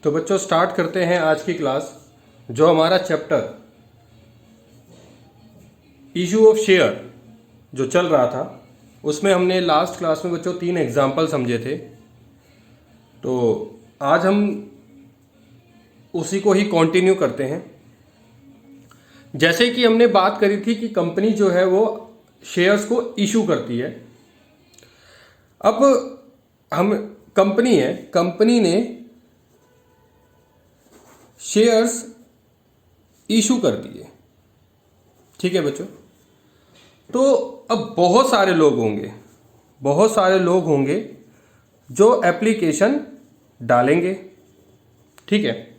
तो बच्चों स्टार्ट करते हैं आज की क्लास। जो हमारा चैप्टर इशू ऑफ शेयर जो चल रहा था उसमें हमने लास्ट क्लास में बच्चों 3 एग्जाम्पल समझे थे। तो आज हम उसी को ही कंटिन्यू करते हैं। जैसे कि हमने बात करी थी कि कंपनी जो है वो शेयर्स को इशू करती है। अब हम कंपनी है, कंपनी ने शेयर्स इशू कर दिए, ठीक है बच्चों। तो अब बहुत सारे लोग होंगे जो एप्लीकेशन डालेंगे, ठीक है।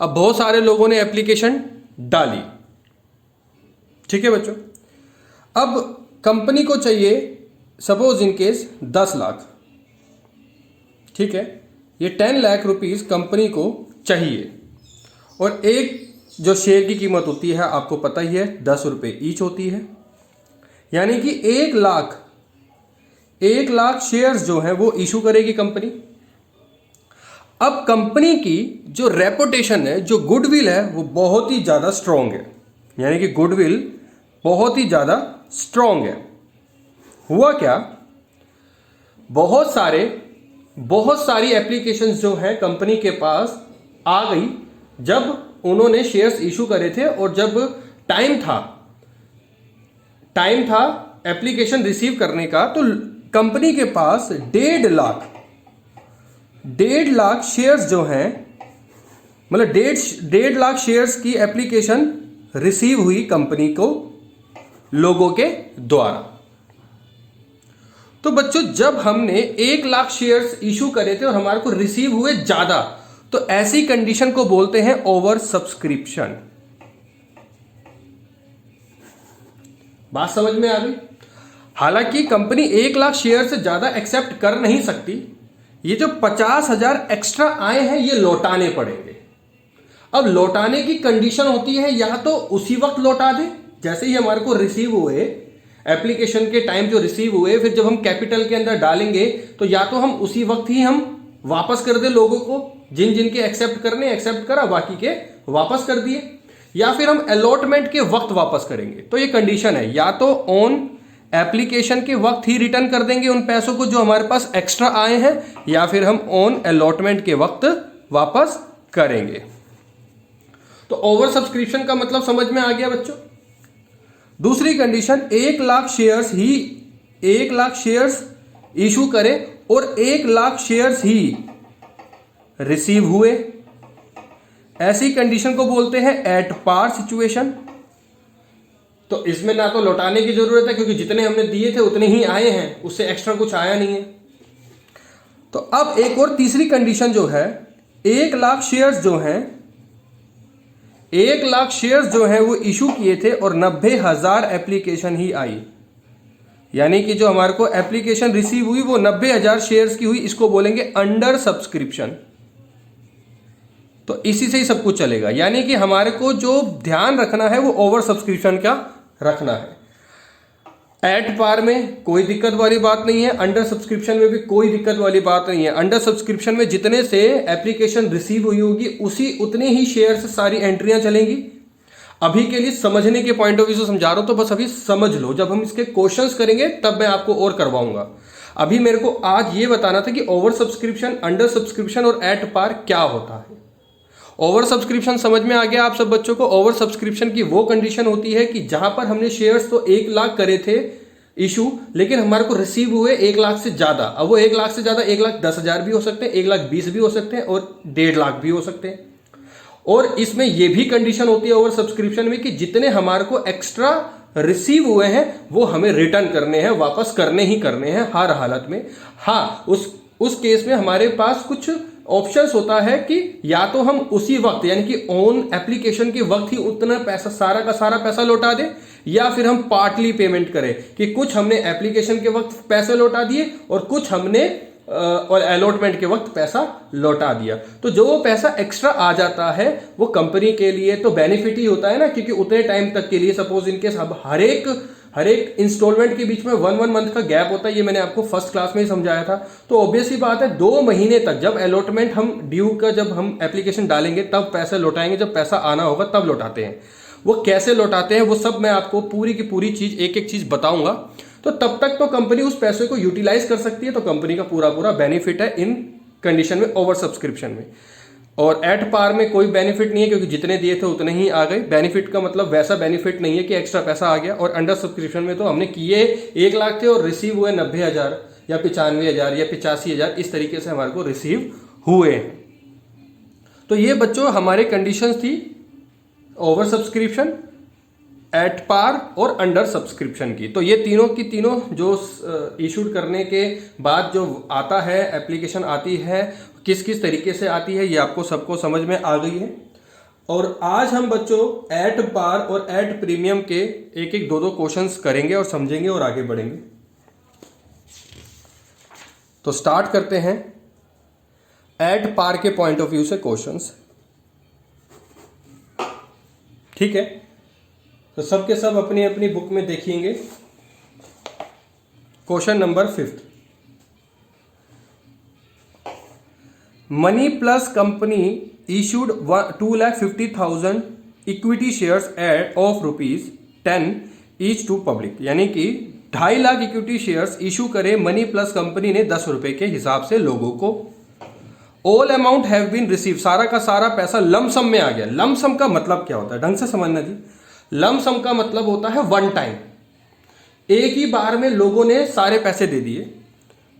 अब बहुत सारे लोगों ने एप्लीकेशन डाली, ठीक है बच्चों। अब कंपनी को चाहिए सपोज इन केस 10 लाख, ठीक है। ये 10 लाख रुपीस कंपनी को चाहिए और एक जो शेयर की कीमत होती है आपको पता ही है 10 रुपये ईच होती है। यानी कि 1 लाख शेयर्स जो हैं वो इशू करेगी कंपनी। अब कंपनी की जो रेपुटेशन है, जो गुडविल है, वो बहुत ही ज़्यादा स्ट्रॉन्ग है। यानी कि गुडविल बहुत ही ज़्यादा स्ट्रॉन्ग है। हुआ क्या, बहुत सारी एप्लीकेशंस जो हैं कंपनी के पास आ गई जब उन्होंने शेयर्स इशू करे थे। और जब टाइम था एप्लीकेशन रिसीव करने का, तो कंपनी के पास 1.5 लाख शेयर्स जो हैं, मतलब 1.5 लाख शेयर्स की एप्लीकेशन रिसीव हुई कंपनी को लोगों के द्वारा। तो बच्चों जब हमने 1 लाख शेयर्स इशू करे थे और हमारे को रिसीव हुए ज्यादा, तो ऐसी कंडीशन को बोलते हैं ओवर सब्सक्रिप्शन। बात समझ में आ गई। हालांकि कंपनी 1 लाख शेयर से ज्यादा एक्सेप्ट कर नहीं सकती। ये जो 50,000 एक्स्ट्रा आए हैं ये लौटाने पड़ेंगे। अब लौटाने की कंडीशन होती है या तो उसी वक्त लौटा दे, जैसे ही हमारे को रिसीव हुए, एप्लीकेशन के टाइम जो रिसीव हुए, फिर जब हम कैपिटल के अंदर डालेंगे तो या तो हम उसी वक्त ही हम वापस कर दे लोगों को, जिन के एक्सेप्ट करने एक्सेप्ट करा, बाकी के वापस कर दिए, या फिर हम अलॉटमेंट के वक्त वापस करेंगे। तो ये कंडीशन है, या तो ऑन एप्लीकेशन के वक्त ही रिटर्न कर देंगे उन पैसों को जो हमारे पास एक्स्ट्रा आए हैं, या फिर हम ऑन अलॉटमेंट के वक्त वापस करेंगे। तो ओवर सब्सक्रिप्शन का मतलब समझ में आ गया बच्चों। दूसरी कंडीशन, 1 लाख शेयर्स इशू करे और 1 लाख शेयर्स ही रिसीव हुए। ऐसी कंडीशन को बोलते हैं एट पार सिचुएशन। तो इसमें ना तो लौटाने की जरूरत है क्योंकि जितने हमने दिए थे उतने ही आए हैं, उससे एक्स्ट्रा कुछ आया नहीं है। तो अब एक और तीसरी कंडीशन जो है, 1 लाख शेयर्स जो हैं वो इशू किए थे और 90,000 एप्लीकेशन ही आई। यानी कि जो हमारे को एप्लीकेशन रिसीव हुई वो 90,000 शेयर्स की हुई, इसको बोलेंगे अंडर सब्सक्रिप्शन। तो इसी से ही सब कुछ चलेगा। यानी कि हमारे को जो ध्यान रखना है वो ओवर सब्सक्रिप्शन का रखना है। एट पार में कोई दिक्कत वाली बात नहीं है, अंडर सब्सक्रिप्शन में भी कोई दिक्कत वाली बात नहीं है। अंडर सब्सक्रिप्शन में जितने से एप्लीकेशन रिसीव हुई होगी उतने ही शेयर से सारी एंट्रियां चलेंगी। अभी के लिए समझने के पॉइंट ऑफ व्यू से समझा रहा हूं, तो बस अभी समझ लो। जब हम इसके क्वेश्चंस करेंगे तब मैं आपको और करवाऊंगा। अभी मेरे को आज ये बताना था कि ओवर सब्सक्रिप्शन, अंडर सब्सक्रिप्शन और एट पार क्या होता है। ओवर सब्सक्रिप्शन समझ में आ गया आप सब बच्चों को। ओवर सब्सक्रिप्शन की वो कंडीशन होती है कि जहां पर हमने शेयर्स तो 1 लाख करे थे इशू, लेकिन हमारे को रिसीव हुए 1 लाख से ज्यादा। अब वो 1 लाख से ज्यादा 1,10,000 भी हो सकते हैं, 1,20,000 भी हो सकते हैं और 1.5 लाख भी हो सकते हैं। और इसमें यह भी कंडीशन होती है ओवर सब्सक्रिप्शन में कि जितने हमारे को एक्स्ट्रा रिसीव हुए हैं वो हमें रिटर्न करने हैं, वापस करने ही करने हैं हर हालत में। हाँ, उस केस में हमारे पास कुछ ऑप्शंस होता है कि या तो हम उसी वक्त यानी कि ऑन एप्लीकेशन के वक्त ही उतना पैसा, सारा का सारा पैसा लौटा दें, या फिर हम पार्टली पेमेंट करें कि कुछ हमने एप्लीकेशन के वक्त पैसे लौटा दिए और कुछ हमने और अलॉटमेंट के वक्त पैसा लौटा दिया। तो जो वो पैसा एक्स्ट्रा आ जाता है वो कंपनी के लिए तो बेनिफिट ही होता है ना, क्योंकि उतने टाइम तक के लिए सपोज इनकेस अब हर एक हर एक इंस्टॉलमेंट के बीच में 1 मंथ का गैप होता है, ये मैंने आपको फर्स्ट क्लास में ही समझाया था। तो ऑब्वियस ही बात है 2 महीने तक जब अलॉटमेंट हम ड्यू का जब हम एप्लीकेशन डालेंगे तब पैसे लौटाएंगे, जब पैसा आना होगा तब लौटाते हैं। वो कैसे लौटाते हैं वो सब मैं आपको पूरी की पूरी चीज एक एक चीज बताऊंगा। तो तब तक तो कंपनी उस पैसे को यूटिलाइज कर सकती है, तो कंपनी का पूरा पूरा बेनिफिट है इन कंडीशन में, ओवर सब्सक्रिप्शन में। और एट पार में कोई बेनिफिट नहीं है, क्योंकि जितने दिए थे उतने ही आ गए। बेनिफिट का मतलब वैसा बेनिफिट नहीं है कि एक्स्ट्रा पैसा आ गया। और अंडर सब्सक्रिप्शन में तो हमने किए 1 लाख थे और रिसीव हुए 90,000 या 95,000 या 85,000, इस तरीके से हमारे को रिसीव हुए हैं। तो ये बच्चों हमारे कंडीशंस थी ओवर सब्सक्रिप्शन, एट पार और अंडर सब्सक्रिप्शन की। तो ये तीनों की तीनों जो इशूड करने के बाद जो आता है, एप्लीकेशन आती है, किस किस तरीके से आती है, ये आपको सबको समझ में आ गई है। और आज हम बच्चों एट पार और एट प्रीमियम के एक एक 2 क्वेश्चंस करेंगे और समझेंगे और आगे बढ़ेंगे। तो स्टार्ट करते हैं एट पार के पॉइंट ऑफ व्यू से क्वेश्चंस, ठीक है। तो सब के सब अपनी अपनी बुक में देखेंगे। Question number 5, money plus company issued 2,50,000 equity shares at of ₹10 each to public, यानी कि 2.5 लाख इक्विटी शेयर्स इशू करे मनी प्लस कंपनी ने 10 रुपए के हिसाब से लोगों को। All amount have been receive, सारा का सारा पैसा लमसम में आ गया। लमसम का मतलब क्या होता है, ढंग से समझना जी। लमसम का मतलब होता है वन टाइम, एक ही बार में लोगों ने सारे पैसे दे दिए।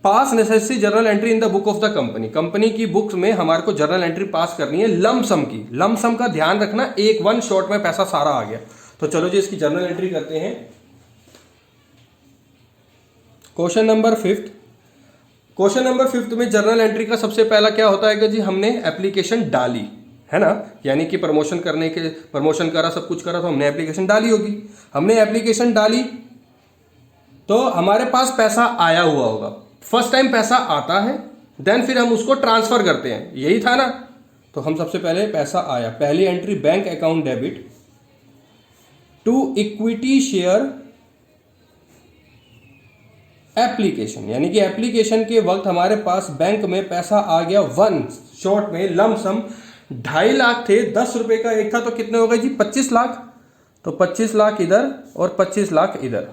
पास necessary journal entry in the book of the company, company की बुक्स में हमारे को जर्नल एंट्री पास करनी है लमसम की। लमसम का ध्यान रखना, एक 1 शॉट में पैसा सारा आ गया। तो चलो जी इसकी जर्नल एंट्री करते हैं। क्वेश्चन नंबर 5, क्वेश्चन नंबर 5 में जर्नल एंट्री का सबसे पहला क्या होता है कि जी हमने एप्लीकेशन डाली है ना, यानी कि प्रमोशन करने के, प्रमोशन करा, सब कुछ करा, तो हमने एप्लीकेशन डाली होगी। हमने एप्लीकेशन डाली तो हमारे पास पैसा आया हुआ होगा। फर्स्ट टाइम पैसा आता है, देन फिर हम उसको ट्रांसफर करते हैं, यही था ना। तो हम सबसे पहले पैसा आया, पहली entry bank account debit to equity share application, यानी कि एप्लीकेशन के वक्त हमारे पास बैंक में पैसा आ गया 1 शॉट में लमसम। 2.5 लाख थे, 10 रुपए का एक था, तो कितने हो गए जी 25 लाख। तो 25 लाख इधर और 25 लाख इधर।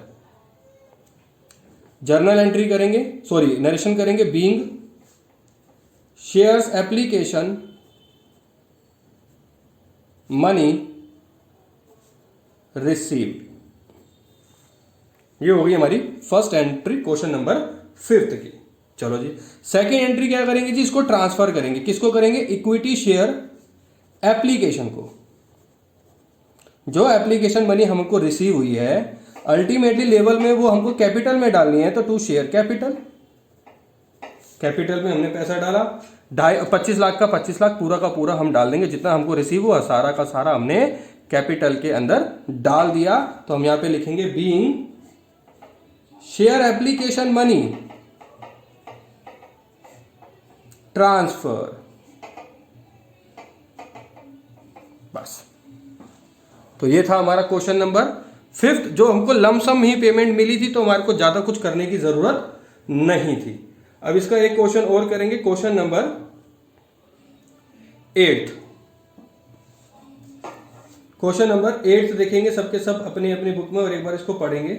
जर्नल एंट्री करेंगे, सॉरी नरेशन करेंगे, being shares application money received. ये होगी हमारी फर्स्ट एंट्री क्वेश्चन नंबर 5 की। चलो जी सेकंड एंट्री क्या करेंगे जी, इसको ट्रांसफर करेंगे। किसको करेंगे, इक्विटी शेयर एप्लीकेशन को। जो एप्लीकेशन मनी हमको रिसीव हुई है अल्टीमेटली लेवल में वो हमको कैपिटल में डालनी है, तो टू शेयर कैपिटल। कैपिटल में हमने पैसा डाला 25 लाख का 25 लाख पूरा का पूरा हम डाल देंगे, जितना हमको रिसीव हुआ सारा का सारा हमने कैपिटल के अंदर डाल दिया। तो हम यहां पे लिखेंगे being share application money transfer, बस। तो ये था हमारा क्वेश्चन नंबर 5, जो हमको लमसम ही पेमेंट मिली थी, तो हमारे को ज्यादा कुछ करने की जरूरत नहीं थी। अब इसका एक क्वेश्चन और करेंगे, क्वेश्चन नंबर 8। क्वेश्चन नंबर 8 देखेंगे सबके सब अपनी अपनी बुक में और एक बार इसको पढ़ेंगे।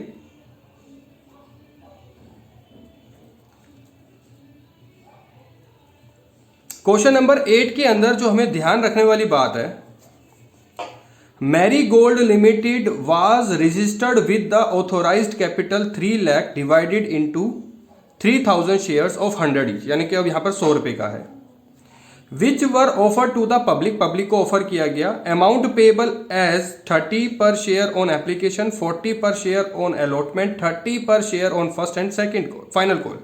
क्वेश्चन नंबर 8 के अंदर जो हमें ध्यान रखने वाली बात है, Marigold limited was registered with the authorised capital 3 lakh divided into 3,000 shares of 100 each, यानी कि अब यहां पर 100 रुपए का है। Which were offer to the public, public को ऑफर किया गया। अमाउंट पेबल एज 30 पर शेयर ऑन एप्लीकेशन, 40 पर शेयर ऑन अलॉटमेंट, 30 पर share on first and second final call.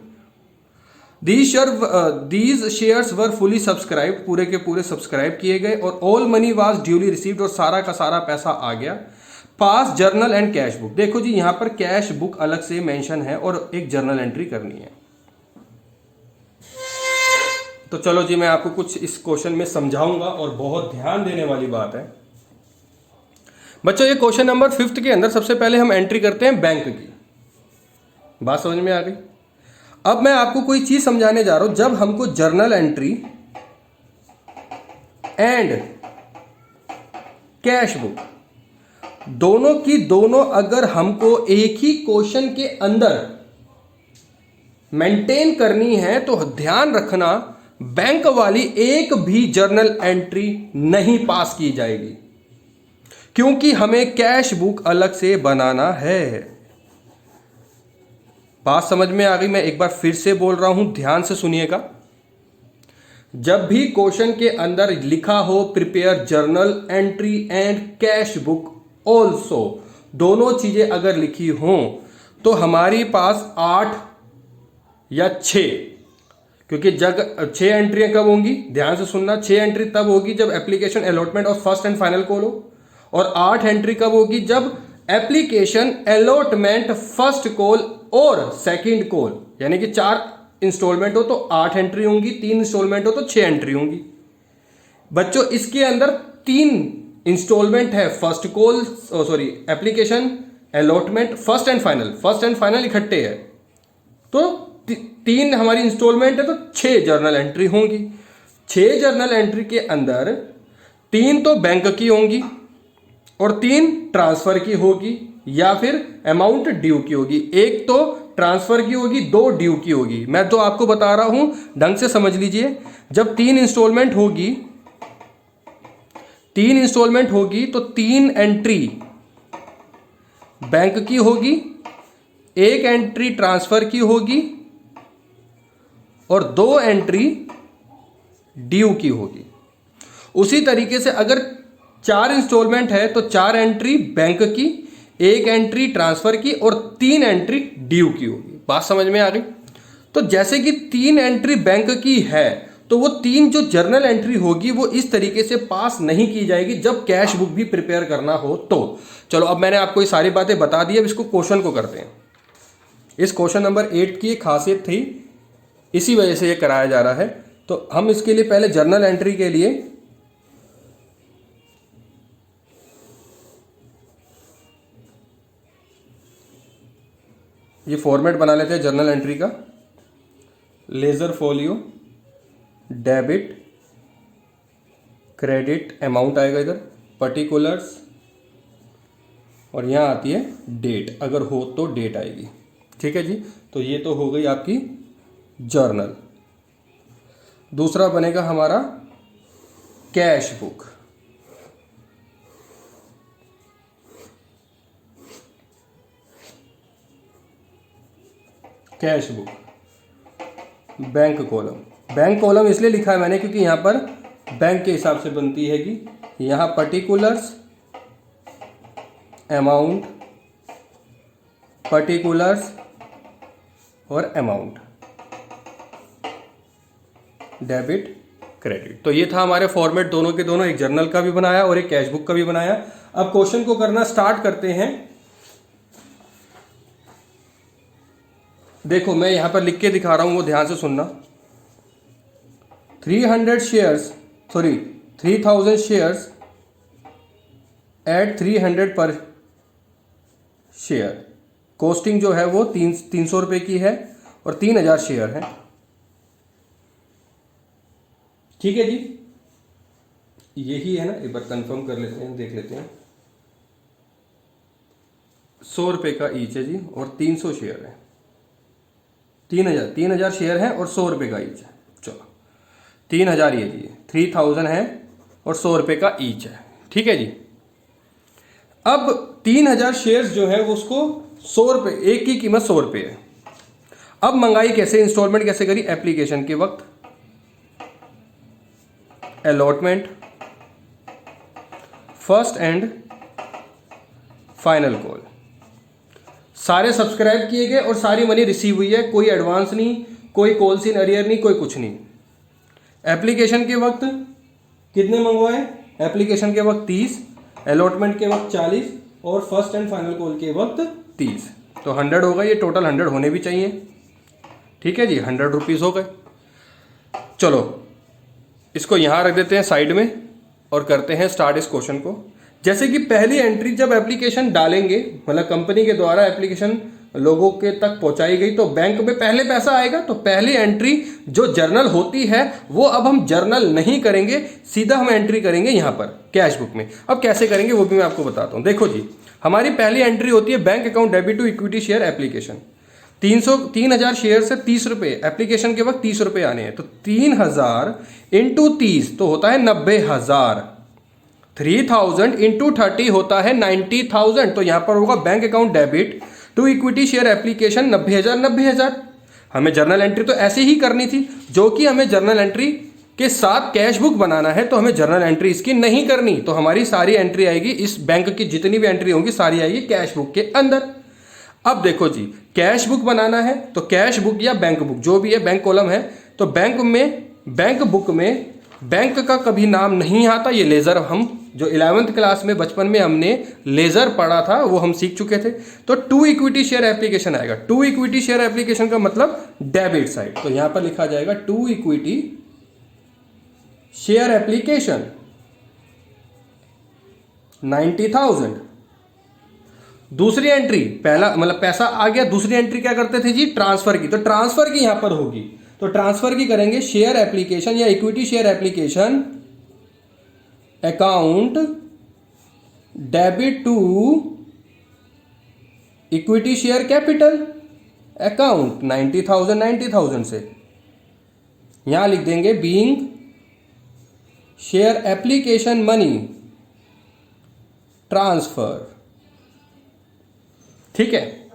These shares were fully subscribed, पूरे के पूरे सब्सक्राइब किए गए, और all money was duly received, और सारा का सारा पैसा आ गया। पास जर्नल एंड कैश बुक, देखो जी यहां पर कैश बुक अलग से मेंशन है और एक जर्नल एंट्री करनी है। तो चलो जी मैं आपको कुछ इस क्वेश्चन में समझाऊंगा और बहुत ध्यान देने वाली बात है। बच्चों ये क्वेश्चन नंबर 5 के अंदर सबसे पहले हम एंट्री करते हैं बैंक की। बात समझ में आ गई। अब मैं आपको कोई चीज समझाने जा रहा हूं। जब हमको journal entry and cash book दोनों की दोनों अगर हमको एक ही क्वेश्चन के अंदर मेंटेन करनी है तो ध्यान रखना, बैंक वाली एक भी जर्नल एंट्री नहीं पास की जाएगी, क्योंकि हमें कैश बुक अलग से बनाना है। बात समझ में आ गई। मैं एक बार फिर से बोल रहा हूं, ध्यान से सुनिएगा। जब भी क्वेश्चन के अंदर लिखा हो prepare journal entry and cash book also, दोनों चीजें अगर लिखी हों तो हमारी पास 8 या 6, क्योंकि जब 6 एंट्रियां कब होंगी, ध्यान से सुनना, 6 एंट्री तब होगी जब एप्लीकेशन अलॉटमेंट और फर्स्ट एंड फाइनल कॉल हो, और 8 एंट्री कब होगी जब एप्लीकेशन अलॉटमेंट फर्स्ट कॉल और सेकंड कॉल, यानी कि 4 इंस्टॉलमेंट हो तो 8 एंट्री होंगी, 3 इंस्टॉलमेंट हो तो 6 एंट्री होंगी। बच्चों इसके अंदर 3 इंस्टॉलमेंट है, first call sorry application allotment first and final इकट्ठे है, तो 3 हमारी इंस्टॉलमेंट है तो 6 जर्नल एंट्री होंगी। 6 जर्नल एंट्री के अंदर 3 तो बैंक की होंगी और 3 ट्रांसफर की होगी या फिर अमाउंट ड्यू की होगी। एक तो ट्रांसफर की होगी, 2 ड्यू की होगी। मैं तो आपको बता रहा हूं, ढंग से समझ लीजिए। जब 3 इंस्टॉलमेंट होगी तो 3 एंट्री बैंक की होगी, 1 एंट्री ट्रांसफर की होगी और 2 एंट्री ड्यू की होगी। उसी तरीके से अगर 4 इंस्टॉलमेंट है तो 4 एंट्री बैंक की, 1 एंट्री ट्रांसफर की और 3 एंट्री ड्यू की होगी। बात समझ में आ गई। तो जैसे कि 3 एंट्री बैंक की है तो वो 3 जो जर्नल एंट्री होगी वो इस तरीके से पास नहीं की जाएगी जब कैश बुक भी प्रिपेयर करना हो तो। चलो अब मैंने आपको ये सारी बातें बता दी, अब इसको क्वेश्चन को करते हैं। इस क्वेश्चन नंबर 8 की एक खासियत थी, इसी वजह से ये कराया जा रहा है। तो हम इसके लिए पहले जर्नल एंट्री के लिए ये फॉर्मेट बना लेते हैं जर्नल एंट्री का। Ledger folio, debit, credit, amount आएगा इधर, पर्टिकुलर्स, और यहां आती है डेट, अगर हो तो डेट आएगी। ठीक है जी। तो ये तो हो गई आपकी जर्नल। दूसरा बनेगा हमारा cash book. Cash book, bank column. Bank column इसलिए लिखा है मैंने क्योंकि यहां पर बैंक के हिसाब से बनती है कि यहां पर्टिकुलर्स, अमाउंट, पर्टिकुलर्स और अमाउंट, डेबिट, क्रेडिट। तो ये था हमारे फॉर्मेट, दोनों के दोनों, एक जर्नल का भी बनाया और एक कैश बुक का भी बनाया। अब क्वेश्चन को करना स्टार्ट करते हैं। देखो मैं यहां पर लिख के दिखा रहा हूं, वो ध्यान से सुनना। 3000 शेयर्स एट 300 पर शेयर। कॉस्टिंग जो है वो 300 रुपए की है और 3000 शेयर है। ठीक है जी, यही है ना। एक बार कंफर्म कर लेते हैं, देख लेते हैं। 100 रुपए का ईच है जी और 300 शेयर है। 3000 शेयर है और 100 रुपए का ईच है। चलो 3000 ये जी, 3000 है और 100 रुपए का ईच है। ठीक है जी। अब 3000 शेयर्स जो है वो उसको 100 रुपए, एक की कीमत 100 रुपए है। अब मंगाई कैसे, इंस्टॉलमेंट कैसे करी? एप्लीकेशन के वक्त, allotment, first and final call, सारे सब्सक्राइब किए गए और सारी मनी रिसीव हुई है। कोई एडवांस नहीं, कोई कॉल्स इन अरियर नहीं, कोई कुछ नहीं। एप्लीकेशन के वक्त कितने मंगवाए? एप्लीकेशन के वक्त 30, अलॉटमेंट के वक्त 40 और फर्स्ट एंड फाइनल कॉल के वक्त 30। तो 100 हो गए, ये टोटल 100 होने भी चाहिए। ठीक है जी, 100 रुपीज़ हो गए। चलो इसको यहाँ रख देते हैं साइड में और करते हैं स्टार्ट इस क्वेश्चन को। जैसे कि पहली एंट्री जब एप्लीकेशन डालेंगे, मतलब कंपनी के द्वारा एप्लीकेशन लोगों के तक पहुंचाई गई तो बैंक में पहले पैसा आएगा। तो पहली एंट्री जो जर्नल होती है वो अब हम जर्नल नहीं करेंगे, सीधा हम एंट्री करेंगे यहाँ पर कैश बुक में। अब कैसे करेंगे वो भी मैं आपको बताता हूँ। देखो जी, हमारी पहली एंट्री होती है bank account debit to equity share application. 3,000 share से 30 रुपये, एप्लीकेशन के वक्त 30 रुपये आने हैं, तो 3,000 इंटू 30 तो होता है 90,000। 3,000 इंटू 30 होता है 90,000। तो यहां पर होगा bank account debit to equity share application 90,000 90,000। हमें जर्नल एंट्री तो ऐसे ही करनी थी, जो कि हमें जर्नल एंट्री के साथ कैश बुक बनाना है, तो हमें जर्नल एंट्री इसकी नहीं करनी। तो हमारी सारी एंट्री आएगी, इस बैंक की जितनी भी एंट्री होंगी सारी आएगी कैश बुक के अंदर। अब देखो जी, कैश बुक बनाना है तो कैश बुक या बैंक बुक जो भी है, बैंक कॉलम है, तो बैंक बुक में बैंक का कभी नाम नहीं आता। ये लेजर हम जो 11th क्लास में बचपन में हमने लेजर पढ़ा था वो हम सीख चुके थे। तो टू इक्विटी शेयर एप्लीकेशन आएगा। टू इक्विटी शेयर एप्लीकेशन का मतलब डेबिट साइड, तो यहां पर लिखा जाएगा टू इक्विटी शेयर एप्लीकेशन 90,000। दूसरी एंट्री, पहला मतलब पैसा आ गया, दूसरी एंट्री क्या करते थे जी, ट्रांसफर की। तो ट्रांसफर की यहां पर होगी, तो ट्रांसफर की करेंगे शेयर एप्लीकेशन या equity share application account debit to equity share capital account 90,000 से यहां लिख देंगे being share application money transfer. ठीक है,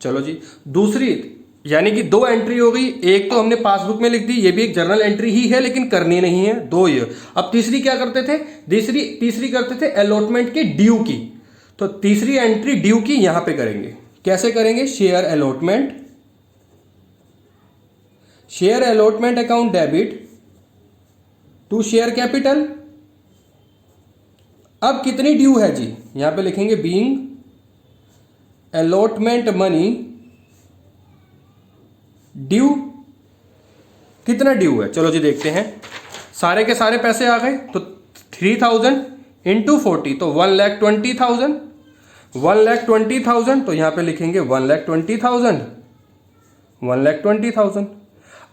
चलो जी, दूसरी यानी कि दो एंट्री हो गई। एक तो हमने पासबुक में लिख दी, ये भी एक जर्नल एंट्री ही है लेकिन करनी नहीं है, दो ये। अब तीसरी क्या करते थे, तीसरी करते थे अलॉटमेंट के ड्यू की। तो तीसरी एंट्री ड्यू की यहां पे करेंगे। कैसे करेंगे, share allotment account debit to share capital. अब कितनी ड्यू है जी, यहां पे लिखेंगे बीइंग अलॉटमेंट मनी ड्यू। कितना ड्यू है, चलो जी देखते हैं। सारे के सारे पैसे आ गए, तो 3,000 इंटू 40 तो 1,20,000। 1,20,000 तो यहां पे लिखेंगे 1,20,000।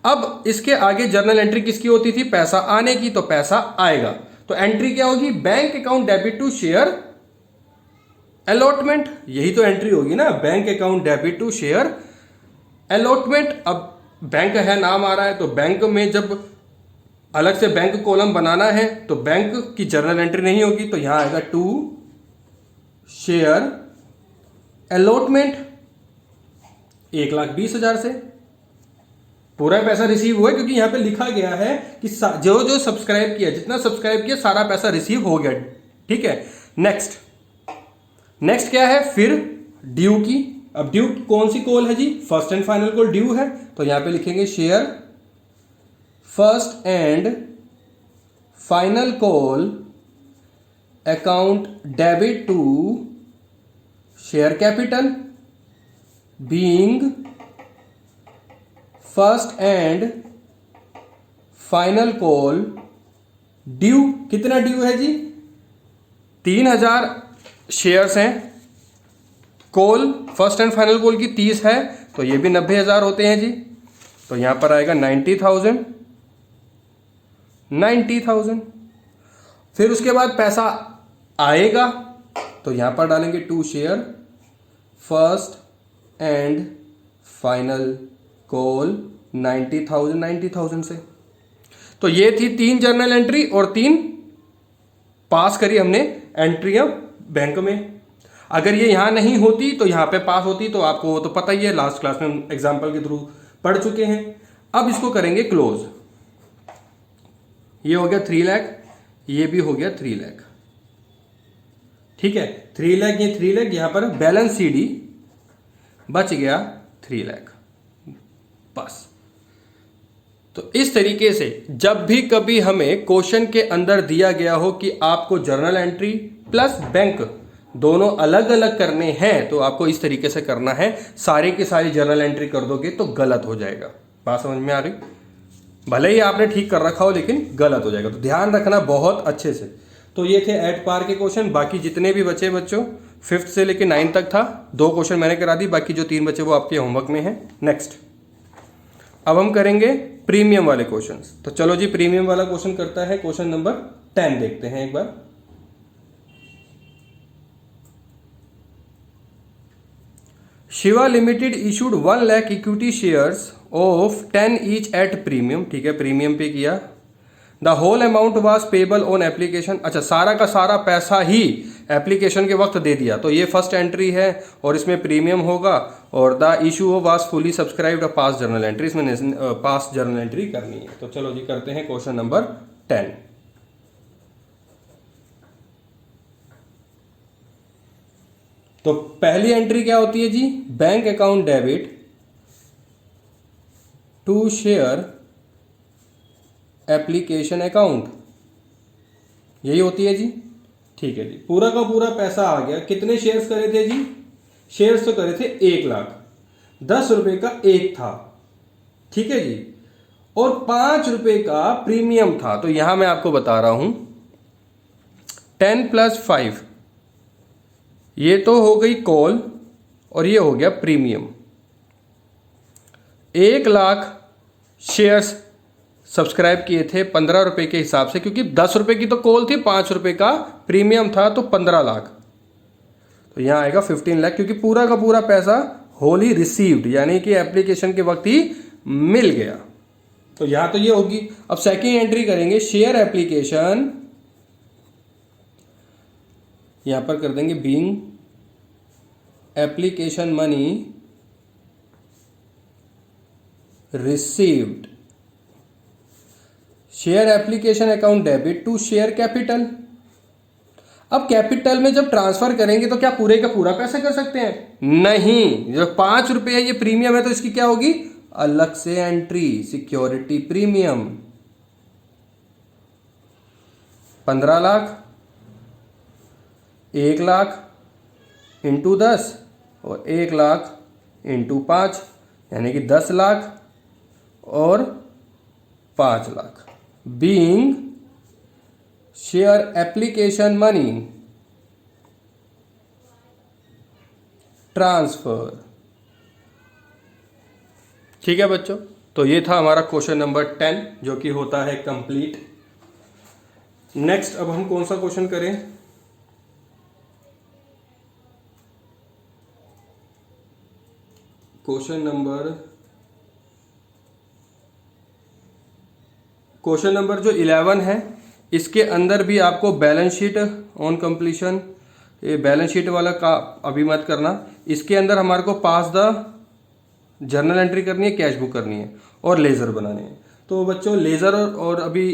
अब इसके आगे जर्नल एंट्री किसकी होती थी, पैसा आने की, तो पैसा आएगा। तो एंट्री क्या होगी, bank account debit to share allotment. यही तो एंट्री होगी ना, bank account debit to share allotment. अब बैंक है, नाम आ रहा है, तो बैंक में जब अलग से बैंक कॉलम बनाना है तो बैंक की जर्नल एंट्री नहीं होगी, तो यहां आएगा टू शेयर अलॉटमेंट 1,20,000 से। पूरा पैसा रिसीव हुआ क्योंकि यहां पे लिखा गया है कि जो जो सब्सक्राइब किया, जितना सब्सक्राइब किया सारा पैसा रिसीव हो गया। ठीक है, नेक्स्ट क्या है, फिर ड्यू की। अब ड्यू कौन सी कॉल है जी, first and final call due है, तो यहां पे लिखेंगे share first and final call account debit to share capital being first and final call due. कितना ड्यू है जी, 3,000 शेयर्स हैं, call first and final call की 30 है, तो ये भी 90,000 होते हैं जी। तो यहां पर आएगा 90,000। फिर उसके बाद पैसा आएगा, तो यहां पर डालेंगे to share first and final call 90,000 से। तो ये थी 3 जर्नल एंट्री और 3 पास करी हमने एंट्रियां बैंक में। अगर ये यहां नहीं होती तो यहां पे पास होती, तो आपको तो पता ही है, लास्ट क्लास में हम एग्जाम्पल के थ्रू पढ़ चुके हैं। अब इसको करेंगे क्लोज। ये हो गया 3 लाख, ये भी हो गया 3 लाख। ठीक है, 3 लाख, ये 3 लाख, यहां पर बैलेंस सीडी बच गया 3 लाख बस। तो इस तरीके से जब भी कभी हमें क्वेश्चन के अंदर दिया गया हो कि आपको जर्नल एंट्री प्लस बैंक दोनों अलग अलग करने हैं, तो आपको इस तरीके से करना है। सारे के सारी जर्नल एंट्री कर दोगे तो गलत हो जाएगा। बात समझ में आ रही, भले ही आपने ठीक कर रखा हो लेकिन गलत हो जाएगा, तो ध्यान रखना बहुत अच्छे से। तो ये थे एट पार के क्वेश्चन। बाकी जितने भी बचे बच्चों 5th से लेकर 9th तक था, 2 क्वेश्चन मैंने करा दी, बाकी जो 3 बचे वो आपके होमवर्क में है। नेक्स्ट अब हम करेंगे प्रीमियम वाले क्वेश्चंस। तो चलो जी प्रीमियम वाला क्वेश्चन करता है, क्वेश्चन नंबर 10 देखते हैं एक बार। Shiva limited issued 1 lakh equity shares of 10 each at premium. ठीक है, प्रीमियम पे किया। The whole amount was payable on application. अच्छा, सारा का सारा पैसा ही एप्लीकेशन के वक्त दे दिया, तो ये फर्स्ट एंट्री है और इसमें प्रीमियम होगा। और the issue was fully subscribed pass journal entry, इसमें पास जर्नल एंट्री करनी है। तो चलो जी करते हैं क्वेश्चन नंबर 10। तो पहली एंट्री क्या होती है जी, bank account debit to share application account, यही होती है जी। ठीक है जी, पूरा का पूरा पैसा आ गया। कितने शेयर्स करे थे जी, शेयर्स तो करे थे 1 लाख, 10 रुपए का एक था। ठीक है जी, और 5 रुपए का प्रीमियम था। तो यहां मैं आपको बता रहा हूं 10 + 5, ये तो हो गई कॉल और ये हो गया प्रीमियम। 1 लाख शेयर्स सब्सक्राइब किए थे 15 रुपए के हिसाब से, क्योंकि 10 रुपए की तो कॉल थी, 5 रुपए का प्रीमियम था, तो 15 लाख। तो यहां आएगा 15 लाख, क्योंकि पूरा का पूरा पैसा होली रिसीव्ड, यानी कि एप्लीकेशन के वक्त ही मिल गया। तो यहां तो ये होगी। अब सेकेंड एंट्री करेंगे, शेयर एप्लीकेशन, यहां पर कर देंगे being application money received, share application account debit to share capital. अब कैपिटल में जब ट्रांसफर करेंगे तो क्या पूरे का पूरा पैसा कर सकते हैं? नहीं, जो 5 रुपए है ये प्रीमियम है, तो इसकी क्या होगी, अलग से entry, security premium. 15 lakh, 1 lakh into 10 और 1 लाख इंटू 5, यानी कि 10 लाख और 5 lakh. Being share application money transfer. ठीक है बच्चों, तो ये था हमारा क्वेश्चन नंबर 10, जो कि होता है कंप्लीट। नेक्स्ट अब हम कौन सा क्वेश्चन करें, क्वेश्चन नंबर जो 11 है, इसके अंदर भी आपको बैलेंस शीट ऑन कंप्लीशन, ये बैलेंस शीट वाला का अभी मत करना। इसके अंदर हमारे को पास द जर्नल एंट्री करनी है, कैश बुक करनी है और लेज़र बनाने हैं। तो बच्चों लेज़र और अभी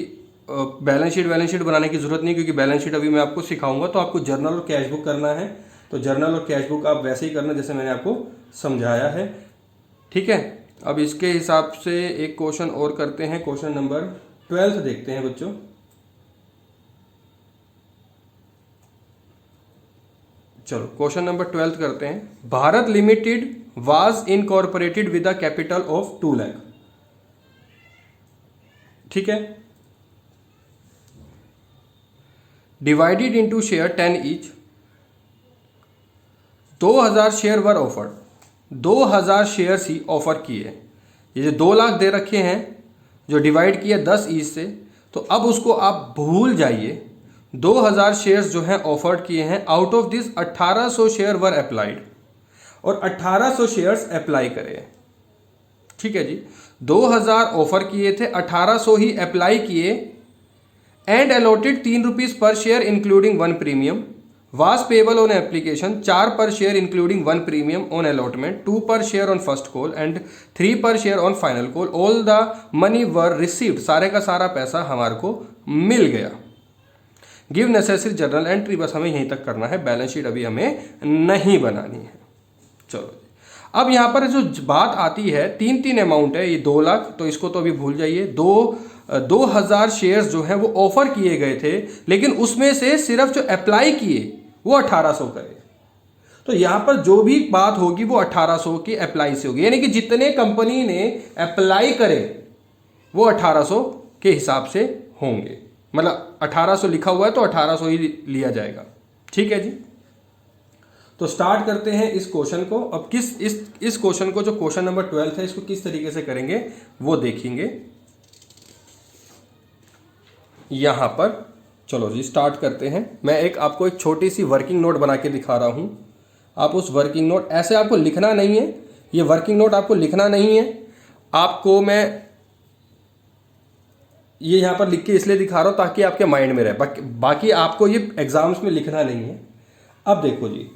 बैलेंस शीट बनाने की ज़रूरत नहीं, क्योंकि बैलेंस शीट अभी मैं आपको सिखाऊंगा। तो आपको जर्नल और कैश बुक करना है, तो जर्नल और कैश बुक आप वैसे ही करना जैसे मैंने आपको समझाया है। ठीक है, अब इसके हिसाब से एक क्वेश्चन और करते हैं, क्वेश्चन नंबर 12 देखते हैं बच्चों। चलो क्वेश्चन नंबर 12 करते हैं। Bharat limited was incorporated with a capital of 2 lakh. ठीक है, divided into share 10 each, 2000 share वर ऑफर्ड, 2000 शेयर्स ही ऑफर किए। ये जो 2 लाख दे रखे हैं, जो डिवाइड किया 10 ईच से, तो अब उसको आप भूल जाइए। 2000 शेयर्स जो हैं ऑफर्ड किए हैं, out of this 1800 share were applied, और 1800 शेयर्स अप्लाई करे। ठीक है जी, 2000 ऑफर किए थे, 1800 ही अप्लाई किए। And allotted 3 rupees per share including 1 premium, was payable on application, 4 per share including 1 premium on allotment, 2 per share on first call and 3 per share on final call. All the money were received, सारे का सारा पैसा हमारे को मिल गया। Give necessary journal entry, बस हमें यहीं तक करना है, बैलेंस शीट अभी हमें नहीं बनानी है। चलो अब यहाँ पर जो बात आती है, 3 अमाउंट है, ये 2 लाख, तो इसको तो अभी भूल जाइए। 2000 शेयर्स जो हैं वो ऑफर किए गए थे, लेकिन उसमें से सिर्फ जो अप्लाई किए वो 1800 करे। तो यहां पर जो भी बात होगी वो 1800 की अप्लाई से होगी, यानी कि जितने कंपनी ने अप्लाई करे वो 1800 के हिसाब से होंगे। मतलब 1800 लिखा हुआ है तो 1800 ही लिया जाएगा। ठीक है जी। तो स्टार्ट करते हैं इस क्वेश्चन को। अब इस क्वेश्चन को, जो क्वेश्चन नंबर 12 है, इसको किस तरीके से करेंगे वो देखेंगे यहां पर। चलो जी स्टार्ट करते हैं। मैं आपको एक छोटी सी वर्किंग नोट बना के दिखा रहा हूं। आप उस वर्किंग नोट, ऐसे आपको लिखना नहीं है, ये वर्किंग नोट आपको लिखना नहीं है। आपको मैं ये यहां पर लिख के इसलिए दिखा रहा हूं ताकि आपके माइंड में रहे, बाकी आपको ये एग्जाम्स में लिखना नहीं है। अब देखो जी,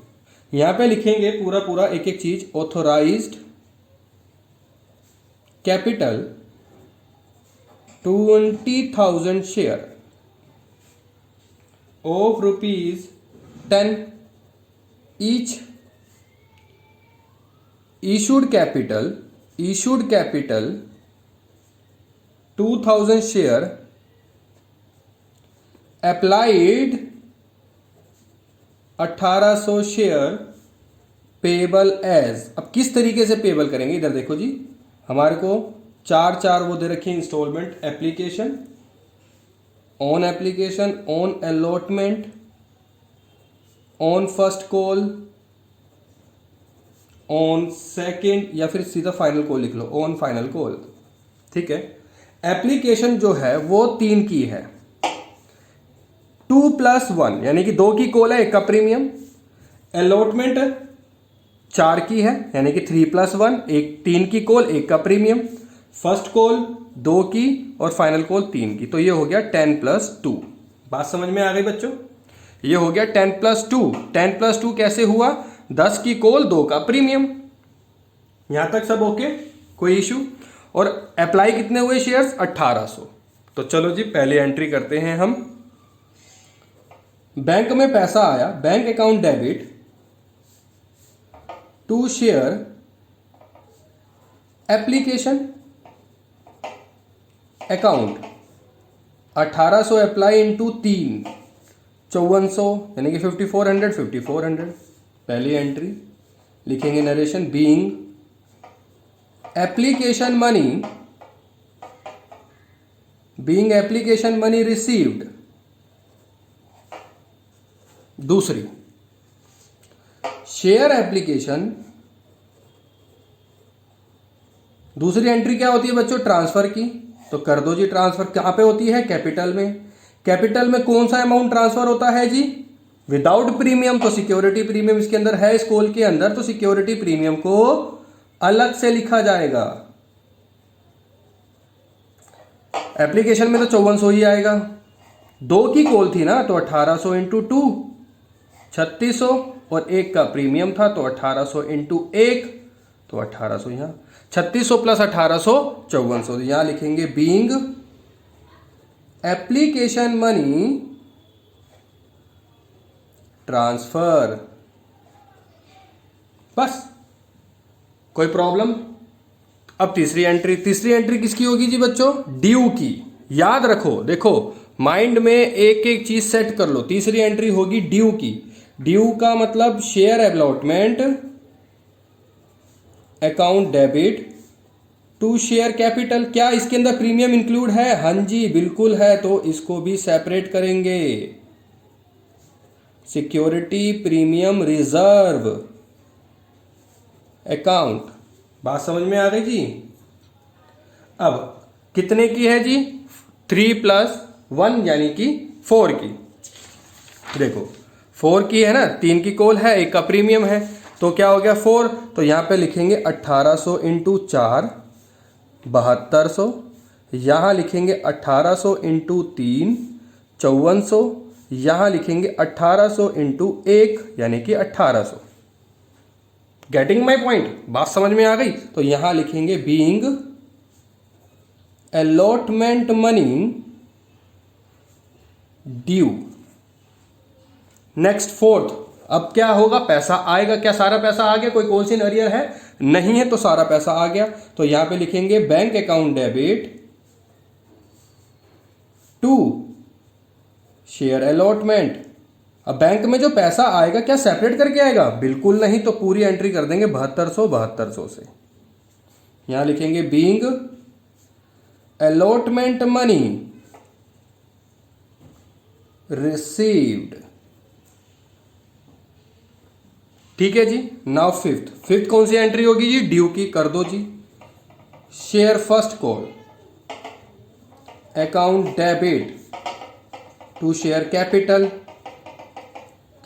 यहां पे लिखेंगे पूरा पूरा एक एक चीज। Authorised capital 20,000 share of ₹10 each, issued capital 2,000 share, applied 1800 share, payable as. अब किस तरीके से पेबल करेंगे, इधर देखो जी, हमारे को चार वो दे रखे instalment, application, on application, on allotment, on first call, on second, या फिर सीधा फाइनल कॉल लिख लो, ऑन फाइनल कॉल। ठीक है। एप्लीकेशन जो है वो 3 की है, 2+1 यानी कि 2 की कॉल है, 1 का प्रीमियम। अलॉटमेंट 4 की है यानी कि 3+1, 3 की कॉल, 1 का प्रीमियम। फर्स्ट कॉल 2 की और फाइनल कॉल 3 की। तो ये हो गया 10+2। बात समझ में आ गई बच्चों? ये हो गया 10+2। 10+2 कैसे हुआ? 10 की कॉल, 2 का प्रीमियम। यहां तक सब ओके, कोई इशू? और अप्लाई कितने हुए शेयर्स? 1800। तो चलो जी पहले एंट्री करते हैं हम। बैंक में पैसा आया, bank account debit to share application account 1800 apply into 3, 5400 यानी कि 5400। पहली एंट्री लिखेंगे narration, being application money received. दूसरी शेयर एप्लीकेशन, दूसरी एंट्री क्या होती है बच्चों? ट्रांसफर की। तो कर दो जी ट्रांसफर। कहां पे होती है? कैपिटल में। कैपिटल में कौन सा अमाउंट ट्रांसफर होता है जी? Without premium. तो सिक्योरिटी प्रीमियम इसके अंदर है, इस कॉल के अंदर, तो सिक्योरिटी प्रीमियम को अलग से लिखा जाएगा। एप्लीकेशन में तो 5400 ही आएगा, 2 की कॉल थी ना, तो 1800 इंटू 2 3600, और 1 का प्रीमियम था तो 1800 इंटू 1, तो 1800 यहां 3600 प्लस 1800 5400। यहां लिखेंगे बीइंग एप्लीकेशन मनी ट्रांसफर। बस, कोई प्रॉब्लम? अब तीसरी एंट्री किसकी होगी जी बच्चों? ड्यू की। याद रखो, देखो माइंड में एक एक चीज सेट कर लो। तीसरी एंट्री होगी ड्यू की। ड्यू का मतलब share allotment account debit to share capital. क्या इसके अंदर प्रीमियम इंक्लूड है? हाँ जी बिल्कुल है, तो इसको भी सेपरेट करेंगे। Security premium reserve account. बात समझ में आ गई जी? अब कितने की है जी? 3+1 यानी कि 4 की। देखो 4 की है ना, 3 की कॉल है, 1 का प्रीमियम है, तो क्या हो गया 4। तो यहां पे लिखेंगे 1800 इंटू 4 7200। यहां लिखेंगे 1800 इंटू 3 5400। यहां लिखेंगे 1800 इंटू 1 यानी कि 1800। Getting my point? बात समझ में आ गई? तो यहां लिखेंगे being allotment money due. Next fourth. अब क्या होगा? पैसा आएगा। क्या सारा पैसा आ गया? कोई कॉल इन अरियर है? नहीं है, तो सारा पैसा आ गया। तो यहां पे लिखेंगे bank account debit to share allotment. अब बैंक में जो पैसा आएगा क्या सेपरेट करके आएगा? बिल्कुल नहीं, तो पूरी एंट्री कर देंगे 7200 से। यहां लिखेंगे बीइंग अलॉटमेंट मनी रिसीव्ड। ठीक है जी। नाउ फिफ्थ कौन सी एंट्री होगी जी? ड्यू की कर दो जी। Share first call, account debit to share capital.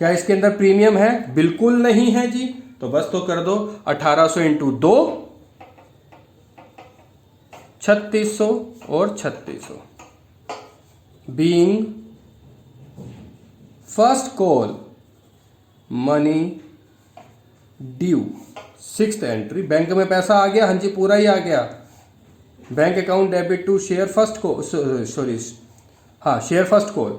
क्या इसके अंदर प्रीमियम है? बिल्कुल नहीं है जी। तो बस तो कर दो 1800 इंटू 2, 3600 और 3600। Being first call money due. Sixth entry, bank में पैसा आ गया, हाँ जी पूरा ही आ गया। Bank account debit to share first call, sorry हाँ शेयर फर्स्ट कॉल।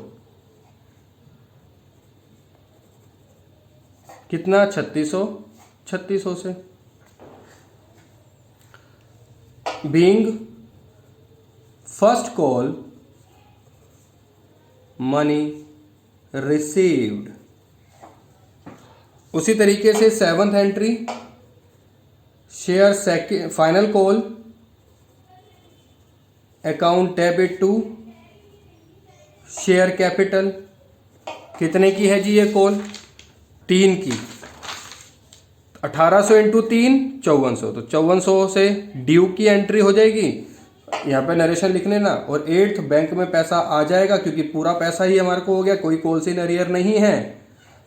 कितना? 3600 से। Being first call money received. उसी तरीके से seventh entry, share second final call, account debit to share capital. कितने की है जी ये कॉल? 3 की। 1800 इंटू 3 5400। तो 5400 से ड्यू की एंट्री हो जाएगी, यहाँ पे नरेशन लिख लेना। और 8th बैंक में पैसा आ जाएगा क्योंकि पूरा पैसा ही हमारे को हो गया, कोई कॉल सी अरियर नहीं है।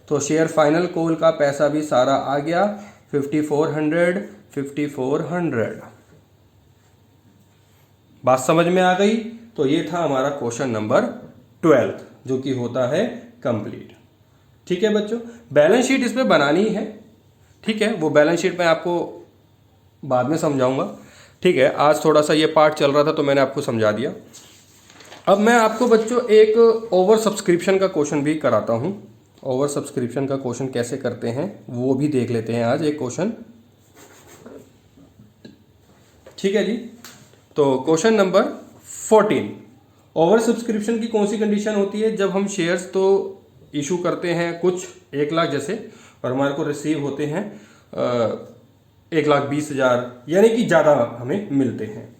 तो शेयर फाइनल कॉल का पैसा भी सारा आ गया 5400। बात समझ में आ गई? तो ये था हमारा क्वेश्चन नंबर 12 जो कि होता है कंप्लीट। ठीक है बच्चों, बैलेंस शीट इसमें बनानी है। ठीक है, वो बैलेंस शीट मैं आपको बाद में समझाऊंगा। ठीक है, आज थोड़ा सा ये पार्ट चल रहा था तो मैंने आपको समझा दिया। अब मैं आपको बच्चों एक ओवर सब्सक्रिप्शन का क्वेश्चन भी कराता हूं। ओवर सब्सक्रिप्शन का क्वेश्चन कैसे करते हैं वो भी देख लेते हैं आज एक क्वेश्चन। ठीक है जी। तो क्वेश्चन नंबर 14, ओवर सब्सक्रिप्शन की कौन सी कंडीशन होती है? जब हम शेयर्स तो इशू करते हैं कुछ 1 लाख जैसे, और हमारे को रिसीव होते हैं 1,20,000, यानी कि ज़्यादा हमें मिलते हैं।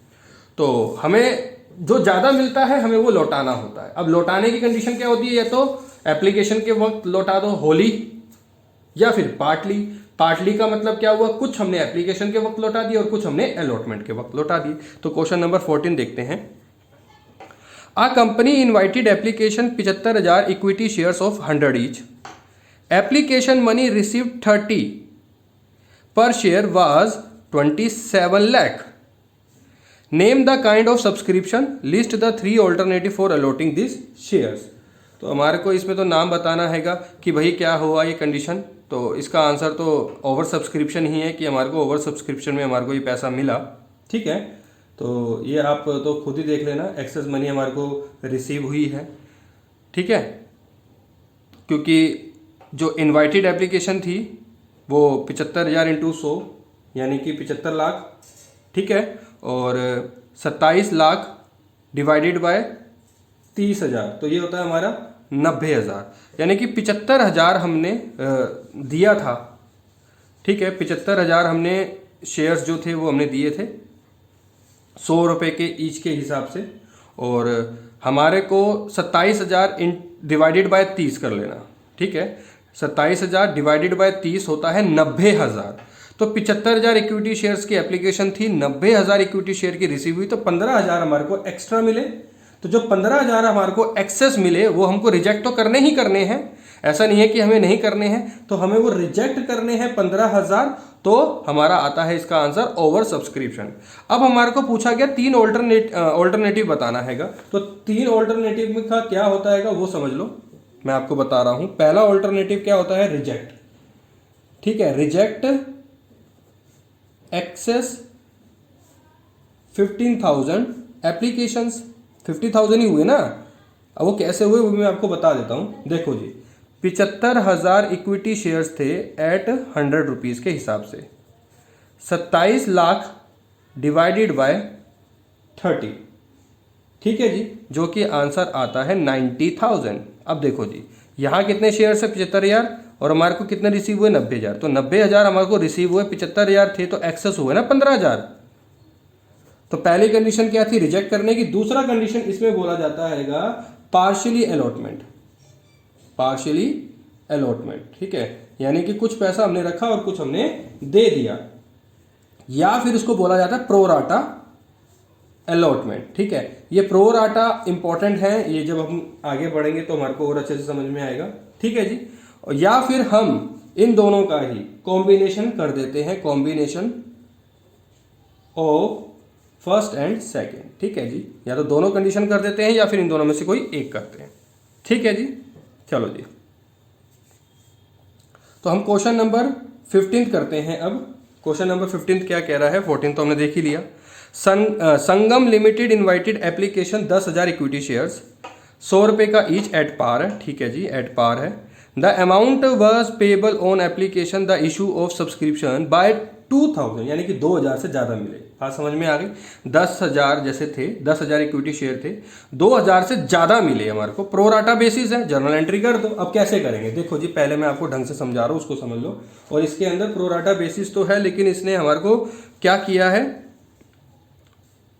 तो हमें जो ज़्यादा मिलता है हमें वो लौटाना होता है। अब लौटाने की कंडीशन क्या होती है? या तो एप्लीकेशन के वक्त लौटा दो होली, या फिर पार्टली। पार्टली का मतलब क्या हुआ? कुछ हमने एप्लीकेशन के वक्त लौटा दिए और कुछ हमने अलॉटमेंट के वक्त लौटा दिए। तो क्वेश्चन नंबर 14 देखते हैं। A company invited application 75,000 equity shares of 100 each. Application money received 30 per share was 27 lakh. Name the kind of subscription. List the 3 alternative for allotting these shares. तो हमारे को इसमें तो नाम बताना हैगा कि भाई क्या हुआ ये कंडीशन। तो इसका आंसर तो ओवर सब्सक्रिप्शन ही है कि हमारे को ओवर सब्सक्रिप्शन में हमारे को ये पैसा मिला। ठीक है, तो ये आप तो खुद ही देख लेना। एक्सेस मनी हमारे को रिसीव हुई है। ठीक है, क्योंकि जो इनवाइटेड एप्लीकेशन थी वो 75,000 इंटू 100 यानी कि 75 लाख। ठीक है, और 27 लाख डिवाइडेड बाय 30,000 तो ये होता है हमारा 90,000, यानी कि 75,000 हमने दिया था। ठीक है, 75,000 हमने शेयर्स जो थे वो हमने दिए थे 100 रुपये के ईच के हिसाब से, और हमारे को 27,000 डिवाइडेड बाय 30 कर लेना। ठीक है, 27,000 डिवाइडेड बाय 30 होता है 90,000। तो 75,000 इक्विटी शेयर्स की एप्लीकेशन थी, 90,000 इक्विटी शेयर की रिसीव हुई, तो 15,000 हमारे को एक्स्ट्रा मिले। तो जो 15,000 हमारे को एक्सेस मिले वो हमको रिजेक्ट तो करने ही करने हैं, ऐसा नहीं है कि हमें नहीं करने हैं। तो हमें वो रिजेक्ट करने हैं 15,000। तो हमारा आता है इसका आंसर ओवर सब्सक्रिप्शन। अब हमारे को पूछा गया 3 ऑल्टरनेटिव बताना हैगा। तो 3 ऑल्टरनेटिव में का क्या होता है वो समझ लो, मैं आपको बता रहा हूं। पहला ऑल्टरनेटिव क्या होता है? रिजेक्ट। ठीक है, रिजेक्ट एक्सेस 15,000 एप्लीकेशंस। 50,000 ही हुए ना। अब वो कैसे हुए वो मैं आपको बता देता हूं। देखो जी, 75,000 इक्विटी शेयर्स थे एट 100 रुपीज़ के हिसाब से। 27 लाख डिवाइडेड बाय 30। ठीक है जी, जो कि आंसर आता है 90,000। अब देखो जी, यहाँ कितने शेयर्स है? 75,000, और हमारे को कितने रिसीव हुए? 90,000। तो 90,000 हमारे को रिसीव हुए, 75,000 थे तो एक्सेस हुए ना 15,000। तो पहली कंडीशन क्या थी? रिजेक्ट करने की। दूसरा कंडीशन इसमें बोला जाता हैगा पार्शियली अलॉटमेंट। पार्शियली अलॉटमेंट, ठीक है, यानी कि कुछ पैसा हमने रखा और कुछ हमने दे दिया, या फिर इसको बोला जाता है प्रो राटा अलॉटमेंट, ठीक है। ये प्रो राटा इंपॉर्टेंट है, ये जब हम आगे बढ़ेंगे तो हमारे को और अच्छे से समझ में आएगा, ठीक है जी। या फिर हम इन दोनों का ही कॉम्बिनेशन कर देते हैं, combination of first and second, ठीक है जी, या तो दोनों कंडीशन कर देते हैं या फिर इन दोनों में से कोई एक करते हैं, ठीक है जी। चलो जी, तो हम क्वेश्चन नंबर 15 करते हैं। अब क्वेश्चन नंबर 15 क्या कह रहा है, 14 तो हमने देख ही लिया। Sangam limited invited application 10,000 equity shares, 100 रुपये का ईच एट पार है, ठीक है जी, एट पार है। The amount was payable on application the issue of subscription by 2000, यानी कि 2000 से ज़्यादा मिले। बात समझ में आ गई। 10,000 जैसे थे, 10,000 इक्विटी शेयर थे, 2000 से ज़्यादा मिले हमारे को, प्रो राटा बेसिस है, जर्नल एंट्री कर दो। अब कैसे करेंगे, देखो जी, पहले मैं आपको ढंग से समझा रहा हूँ, उसको समझ लो। और इसके अंदर प्रो राटा बेसिस तो है, लेकिन इसने हमारे को क्या किया है,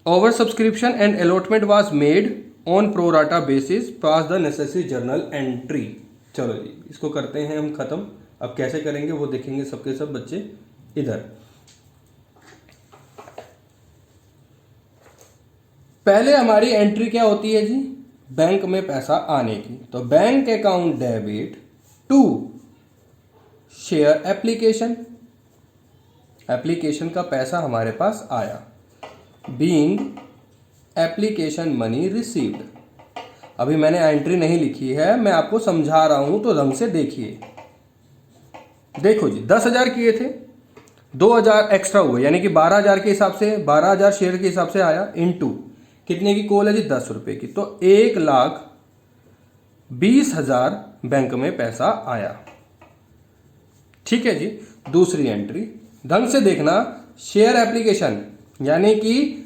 over subscription and allotment was made on pro rata basis, pass the necessary journal entry. चलो जी, इसको करते हैं हम खत्म। अब कैसे करेंगे वो देखेंगे सबके सब बच्चे इधर। पहले हमारी एंट्री क्या होती है जी, बैंक में पैसा आने की। तो bank account debit to share application, application का पैसा हमारे पास आया, बीइंग एप्लीकेशन मनी रिसीव्ड। अभी मैंने एंट्री नहीं लिखी है, मैं आपको समझा रहा हूं तो ढंग से देखिए। देखो जी, 10,000 किए थे, 2,000 एक्स्ट्रा हुए, यानी कि 12,000 के हिसाब से, 12,000 शेयर के हिसाब से आया, इनटू कितने की कॉल है जी, 10 रुपए की, तो 1,20,000 बैंक में पैसा आया, ठीक है जी। दूसरी एंट्री ढंग से देखना, शेयर एप्लीकेशन यानी कि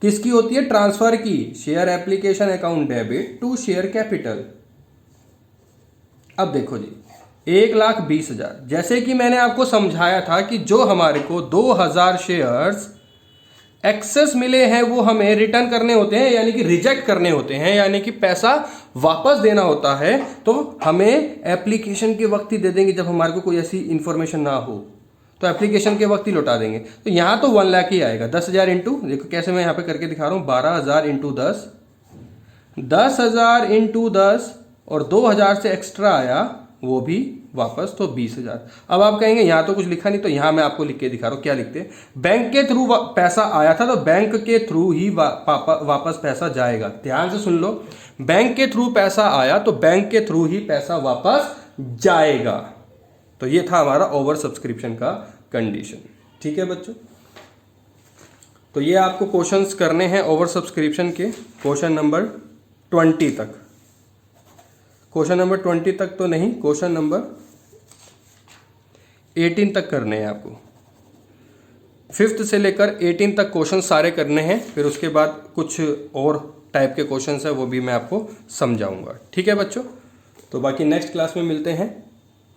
किसकी होती है, ट्रांसफर की, share application account debit to share capital. अब देखो जी, 1,20,000, जैसे कि मैंने आपको समझाया था कि जो हमारे को 2,000 शेयर्स एक्सेस मिले हैं वो हमें रिटर्न करने होते हैं, यानी कि रिजेक्ट करने होते हैं, यानी कि पैसा वापस देना होता है। तो हमें एप्लीकेशन के वक्त ही दे देंगे, जब हमारे को कोई ऐसी इंफॉर्मेशन ना हो तो एप्लीकेशन के वक्त ही लौटा देंगे। तो यहाँ तो 1 लाख ही आएगा, 10,000 इंटू, देखो कैसे मैं यहाँ पे करके दिखा रहा हूँ, 12,000 इंटू 10, 10,000 इंटू 10, और 2,000 से एक्स्ट्रा आया वो भी वापस, तो 20,000। अब आप कहेंगे यहाँ तो कुछ लिखा नहीं, तो यहाँ मैं आपको लिख के दिखा रहा हूँ। क्या लिखते हैं, बैंक के थ्रू पैसा आया था तो बैंक के थ्रू ही वापस पैसा जाएगा। ध्यान से सुन लो, बैंक के थ्रू पैसा आया तो बैंक के थ्रू ही पैसा वापस जाएगा। तो ये था हमारा ओवर सब्सक्रिप्शन का कंडीशन, ठीक है बच्चों। तो ये आपको क्वेश्चंस करने हैं ओवर सब्सक्रिप्शन के, क्वेश्चन नंबर 20 तक। क्वेश्चन नंबर 20 तक तो नहीं, क्वेश्चन नंबर 18 तक करने हैं आपको। 5th से लेकर 18 तक क्वेश्चन सारे करने हैं, फिर उसके बाद कुछ और टाइप के क्वेश्चंस है वो भी मैं आपको समझाऊंगा, ठीक है बच्चों। तो बाकी नेक्स्ट क्लास में मिलते हैं।